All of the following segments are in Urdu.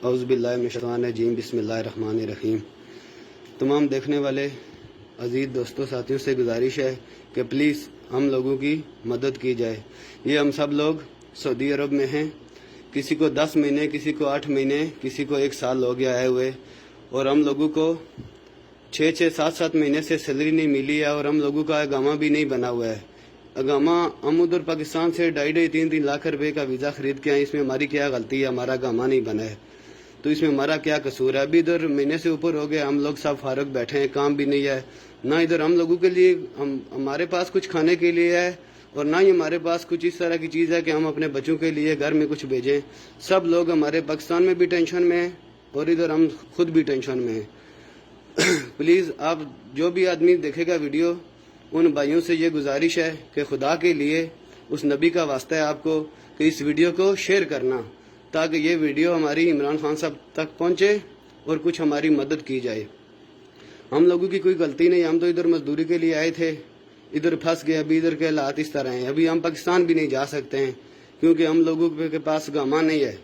اعوذ باللہ من الشیطان الرجیم بسم اللہ الرحمن الرحیم۔ تمام دیکھنے والے عزیز دوستوں ساتھیوں سے گزارش ہے کہ پلیز ہم لوگوں کی مدد کی جائے۔ یہ ہم سب لوگ سعودی عرب میں ہیں، کسی کو 10 مہینے، کسی کو 8 مہینے، کسی کو 1 سال ہو گیا آئے ہوئے، اور ہم لوگوں کو 6 7 مہینے سے سیلری نہیں ملی ہے، اور ہم لوگوں کا اقامہ بھی نہیں بنا ہوا ہے۔ اقامہ ہم ادھر پاکستان سے 2.5-3 لاکھ روپے کا ویزا خرید کے آئے، اس میں ہماری کیا غلطی ہے؟ ہمارا اقامہ نہیں بنا ہے تو اس میں ہمارا کیا قصور ہے؟ ابھی ادھر مہینے سے اوپر ہو گیا، ہم لوگ سب فارغ بیٹھے ہیں، کام بھی نہیں ہے، نہ ادھر ہم لوگوں کے لیے ہمارے پاس کچھ کھانے کے لیے ہے، اور نہ ہی ہمارے پاس کچھ اس طرح کی چیز ہے کہ ہم اپنے بچوں کے لیے گھر میں کچھ بھیجیں۔ سب لوگ ہمارے پاکستان میں بھی ٹینشن میں ہیں اور ادھر ہم خود بھی ٹینشن میں ہیں۔ پلیز آپ جو بھی آدمی دیکھے گا ویڈیو، ان بھائیوں سے یہ گزارش ہے کہ خدا کے لیے اس نبی کا واسطہ ہے آپ کو کہ اس ویڈیو کو شیئر کرنا، تاکہ یہ ویڈیو ہماری عمران خان صاحب تک پہنچے اور کچھ ہماری مدد کی جائے۔ ہم لوگوں کی کوئی غلطی نہیں، ہم تو ادھر مزدوری کے لیے آئے تھے، ادھر پھنس گئے، ابھی ادھر کے حالات اس طرح ہیں، ابھی ہم پاکستان بھی نہیں جا سکتے ہیں کیونکہ ہم لوگوں کے پاس اقامہ نہیں ہے۔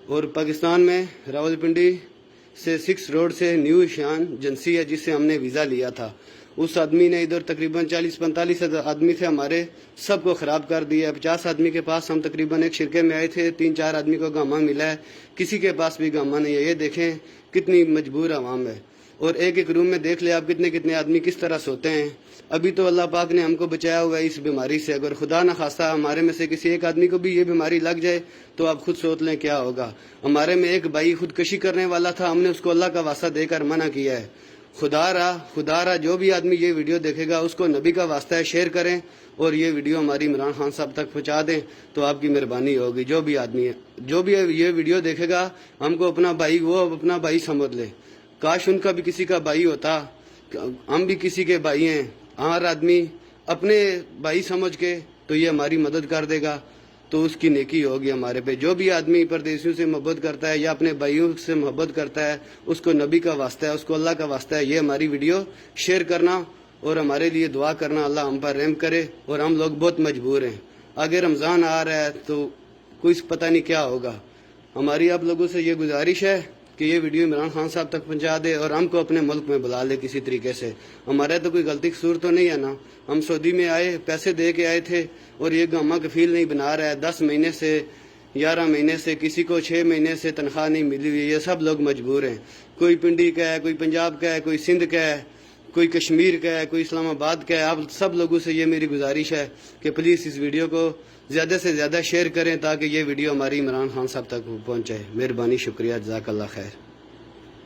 اور پاکستان میں راولپنڈی سے 6 روڈ سے نیو شان ایجنسی ہے جس سے ہم نے ویزا لیا تھا، اس آدمی نے ادھر تقریباً 40-45 آدمی تھے ہمارے، سب کو خراب کر دیا۔ 50 آدمی کے پاس ہم تقریباً ایک شرکے میں آئے تھے، 3-4 آدمی کو اقامہ ملا ہے، کسی کے پاس بھی اقامہ نہیں ہے۔ یہ دیکھیں کتنی مجبور عوام ہے، اور ایک روم میں دیکھ لیں آپ کتنے آدمی کس طرح سوتے ہیں۔ ابھی تو اللہ پاک نے ہم کو بچایا ہوا ہے اس بیماری سے، اگر خدا نہ خواستہ ہمارے میں سے کسی ایک آدمی کو بھی یہ بیماری لگ جائے تو آپ خود سوچ لیں کیا ہوگا۔ ہمارے میں ایک بھائی خودکشی کرنے والا تھا، ہم نے اس کو اللہ کا واسطہ دے کر منع کیا ہے۔ خدا را جو بھی آدمی یہ ویڈیو دیکھے گا اس کو نبی کا واسطہ ہے شیئر کریں، اور یہ ویڈیو ہماری عمران خان صاحب تک پہنچا دیں تو آپ کی مہربانی ہوگی۔ جو بھی آدمی ہے، جو بھی یہ ویڈیو دیکھے گا، ہم کو اپنا بھائی، وہ اپنا بھائی سمجھ لے، کاش ان کا بھی کسی کا بھائی ہوتا، ہم بھی کسی کے بھائی ہیں۔ ہر آدمی اپنے بھائی سمجھ کے تو یہ ہماری مدد کر دے گا تو اس کی نیکی ہوگی ہمارے پہ۔ جو بھی آدمی پردیسیوں سے محبت کرتا ہے یا اپنے بھائیوں سے محبت کرتا ہے، اس کو نبی کا واسطہ ہے، اس کو اللہ کا واسطہ ہے، یہ ہماری ویڈیو شیئر کرنا اور ہمارے لیے دعا کرنا، اللہ ہم پر رحم کرے۔ اور ہم لوگ بہت مجبور ہیں، آگے رمضان آ رہا ہے تو کوئی پتہ نہیں کیا ہوگا۔ ہماری آپ لوگوں سے یہ گزارش ہے کہ یہ ویڈیو عمران خان صاحب تک پہنچا دے اور ہم کو اپنے ملک میں بلا لے کسی طریقے سے۔ ہمارا تو کوئی غلطی قصور تو نہیں ہے نا، ہم سعودی میں آئے، پیسے دے کے آئے تھے، اور یہ اقامہ کفیل نہیں بنا رہا ہے۔ 10 مہینے سے 11 مہینے سے، کسی کو 6 مہینے سے تنخواہ نہیں ملی ہوئی، یہ سب لوگ مجبور ہیں۔ کوئی پنڈی کا ہے، کوئی پنجاب کا ہے، کوئی سندھ کا ہے، کوئی کشمیر کا ہے، کوئی اسلام آباد کا ہے۔ آپ سب لوگوں سے یہ میری گزارش ہے کہ پلیز اس ویڈیو کو زیادہ سے زیادہ شیئر کریں تاکہ یہ ویڈیو ہماری عمران خان صاحب تک پہنچے۔ مہربانی، شکریہ، جزاک اللہ خیر۔